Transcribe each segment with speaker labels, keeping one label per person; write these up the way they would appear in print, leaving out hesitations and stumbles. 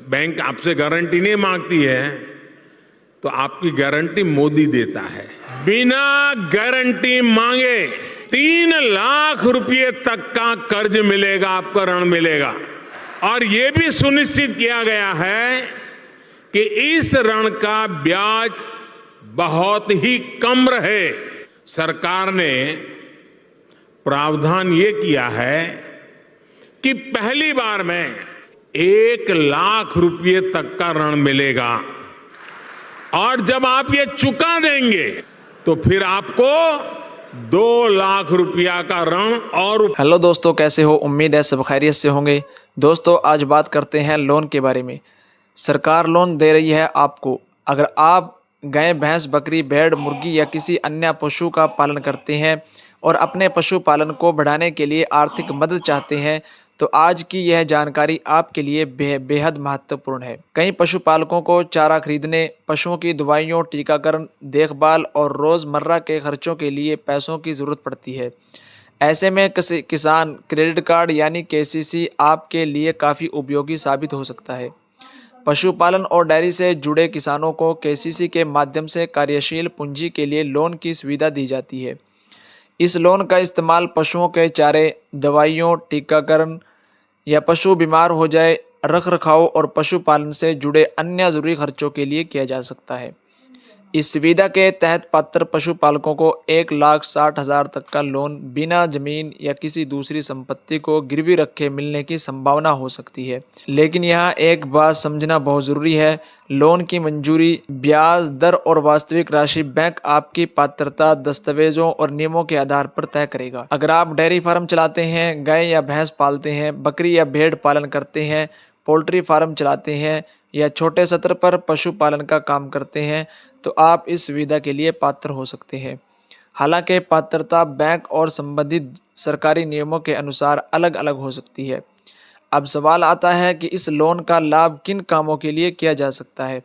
Speaker 1: Bank आपसे guarantee नहीं मांगती है, तो आपकी गारंटी मोदी देता है। बिना गारंटी मांगे 3 लाख रुपए तक का कर्ज मिलेगा, आपका ऋण मिलेगा। और ये भी सुनिश्चित किया गया है कि इस ऋण का ब्याज बहुत ही कम रहे। सरकार ने प्रावधान ये किया है कि पहली बार में 1 लाख रुपए तक का ऋण मिलेगा, और जब आप ये चुका देंगे तो फिर आपको 2 लाख रुपया का ऋण और।
Speaker 2: हेलो दोस्तों, कैसे हो? उम्मीद है सब खैरियत से होंगे। दोस्तों, आज बात करते हैं लोन के बारे में। सरकार लोन दे रही है आपको। अगर आप गाय, भैंस, बकरी, भेड़, मुर्गी या किसी अन्य पशु का पालन करते हैं और अपने पशुपालन को बढ़ाने के लिए आर्थिक मदद चाहते हैं, तो आज की यह जानकारी आपके लिए बेहद महत्वपूर्ण है। कई पशुपालकों को चारा खरीदने, पशुओं की दवाइयों, टीकाकरण, देखभाल और रोज़मर्रा के खर्चों के लिए पैसों की ज़रूरत पड़ती है। ऐसे में किसान क्रेडिट कार्ड यानी केसीसी आपके लिए काफ़ी उपयोगी साबित हो सकता है। पशुपालन और डेयरी से जुड़े किसानों को केसीसी के माध्यम से कार्यशील पूंजी के लिए लोन की सुविधा दी जाती है। इस लोन का इस्तेमाल पशुओं के चारे, दवाइयों, टीकाकरण या पशु बीमार हो जाए, रखरखाव और पशुपालन से जुड़े अन्य ज़रूरी खर्चों के लिए किया जा सकता है। इस सुविधा के तहत पात्र पशुपालकों को 1,60,000 तक का लोन बिना जमीन या किसी दूसरी संपत्ति को गिरवी रखे मिलने की संभावना हो सकती है। लेकिन यहाँ एक बात समझना बहुत ज़रूरी है। लोन की मंजूरी, ब्याज दर और वास्तविक राशि बैंक आपकी पात्रता, दस्तावेजों और नियमों के आधार पर तय करेगा। अगर आप डेयरी फार्म चलाते हैं, गाय या भैंस पालते हैं, बकरी या भेड़ पालन करते हैं, पोल्ट्री फार्म चलाते हैं या छोटे स्तर पर पशुपालन का काम करते हैं, तो आप इस सुविधा के लिए पात्र हो सकते हैं। हालांकि पात्रता बैंक और संबंधित सरकारी नियमों के अनुसार अलग अलग हो सकती है। अब सवाल आता है कि इस लोन का लाभ किन कामों के लिए किया जा सकता है।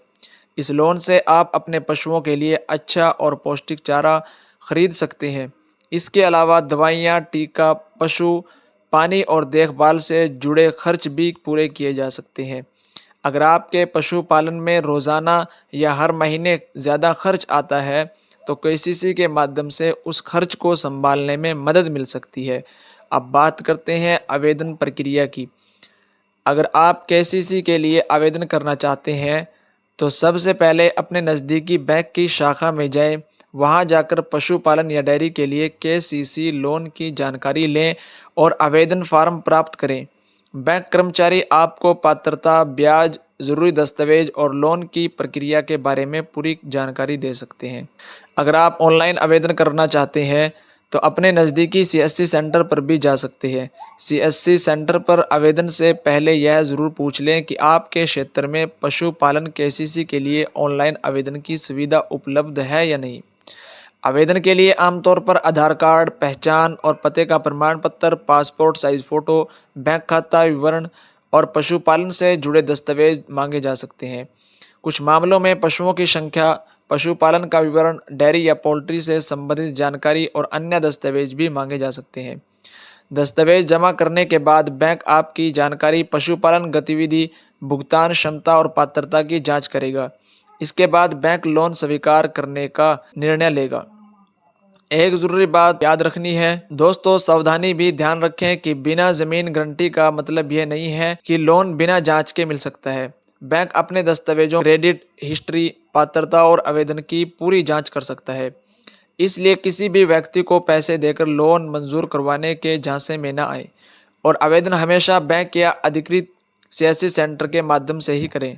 Speaker 2: इस लोन से आप अपने पशुओं के लिए अच्छा और पौष्टिक चारा खरीद सकते हैं। इसके अलावा दवाइयाँ, टीका, पशु पानी और देखभाल से जुड़े खर्च भी पूरे किए जा सकते हैं। अगर आपके पशुपालन में रोज़ाना या हर महीने ज़्यादा खर्च आता है, तो केसीसी के माध्यम से उस खर्च को संभालने में मदद मिल सकती है। अब बात करते हैं आवेदन प्रक्रिया की। अगर आप केसीसी के लिए आवेदन करना चाहते हैं, तो सबसे पहले अपने नज़दीकी बैंक की शाखा में जाएं। वहां जाकर पशुपालन या डेयरी के लिए केसीसी लोन की जानकारी लें और आवेदन फार्म प्राप्त करें। बैंक कर्मचारी आपको पात्रता, ब्याज, ज़रूरी दस्तावेज और लोन की प्रक्रिया के बारे में पूरी जानकारी दे सकते हैं। अगर आप ऑनलाइन आवेदन करना चाहते हैं, तो अपने नज़दीकी सीएससी सेंटर पर भी जा सकते हैं। सीएससी सेंटर पर आवेदन से पहले यह ज़रूर पूछ लें कि आपके क्षेत्र में पशुपालन केसीसी के लिए ऑनलाइन आवेदन की सुविधा उपलब्ध है या नहीं। आवेदन के लिए आमतौर पर आधार कार्ड, पहचान और पते का प्रमाण पत्र, पासपोर्ट साइज फ़ोटो, बैंक खाता विवरण और पशुपालन से जुड़े दस्तावेज मांगे जा सकते हैं। कुछ मामलों में पशुओं की संख्या, पशुपालन का विवरण, डेयरी या पोल्ट्री से संबंधित जानकारी और अन्य दस्तावेज भी मांगे जा सकते हैं। दस्तावेज जमा करने के बाद बैंक आपकी जानकारी, पशुपालन गतिविधि, भुगतान क्षमता और पात्रता की जाँच करेगा। इसके बाद बैंक लोन स्वीकार करने का निर्णय लेगा। एक ज़रूरी बात याद रखनी है दोस्तों, सावधानी भी ध्यान रखें कि बिना ज़मीन गारंटी का मतलब यह नहीं है कि लोन बिना जांच के मिल सकता है। बैंक अपने दस्तावेजों, क्रेडिट हिस्ट्री, पात्रता और आवेदन की पूरी जांच कर सकता है। इसलिए किसी भी व्यक्ति को पैसे देकर लोन मंजूर करवाने के झांसे में न आए और आवेदन हमेशा बैंक या अधिकृत सीएससी सेंटर के माध्यम से ही करें।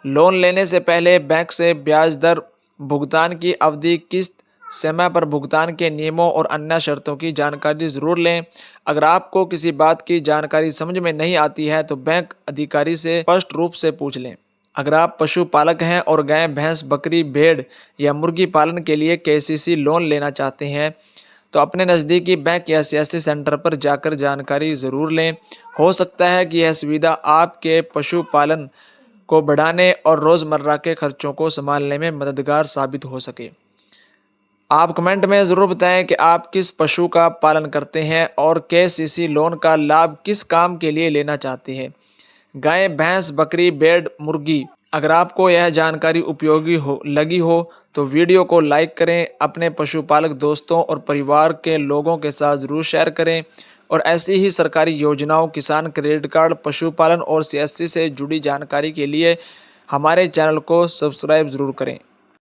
Speaker 2: लोन लेने से पहले बैंक से ब्याज दर, भुगतान की अवधि, किस्त, समय पर भुगतान के नियमों और अन्य शर्तों की जानकारी ज़रूर लें। अगर आपको किसी बात की जानकारी समझ में नहीं आती है, तो बैंक अधिकारी से स्पष्ट रूप से पूछ लें। अगर आप पशुपालक हैं और गाय, भैंस, बकरी, भेड़ या मुर्गी पालन के लिए केसीसी लोन लेना चाहते हैं, तो अपने नज़दीकी बैंक या सीएससी सेंटर पर जाकर जानकारी ज़रूर लें। हो सकता है कि यह सुविधा आपके पशुपालन को बढ़ाने और रोज़मर्रा के खर्चों को संभालने में मददगार साबित हो सके। आप कमेंट में ज़रूर बताएं कि आप किस पशु का पालन करते हैं और केसीसी लोन का लाभ किस काम के लिए लेना चाहते हैं। गाय, भैंस, बकरी, भेड़, मुर्गी। अगर आपको यह जानकारी उपयोगी लगी हो तो वीडियो को लाइक करें, अपने पशुपालक दोस्तों और परिवार के लोगों के साथ ज़रूर शेयर करें और ऐसी ही सरकारी योजनाओं, किसान क्रेडिट कार्ड, पशुपालन और CSC से जुड़ी जानकारी के लिए हमारे चैनल को सब्सक्राइब ज़रूर करें।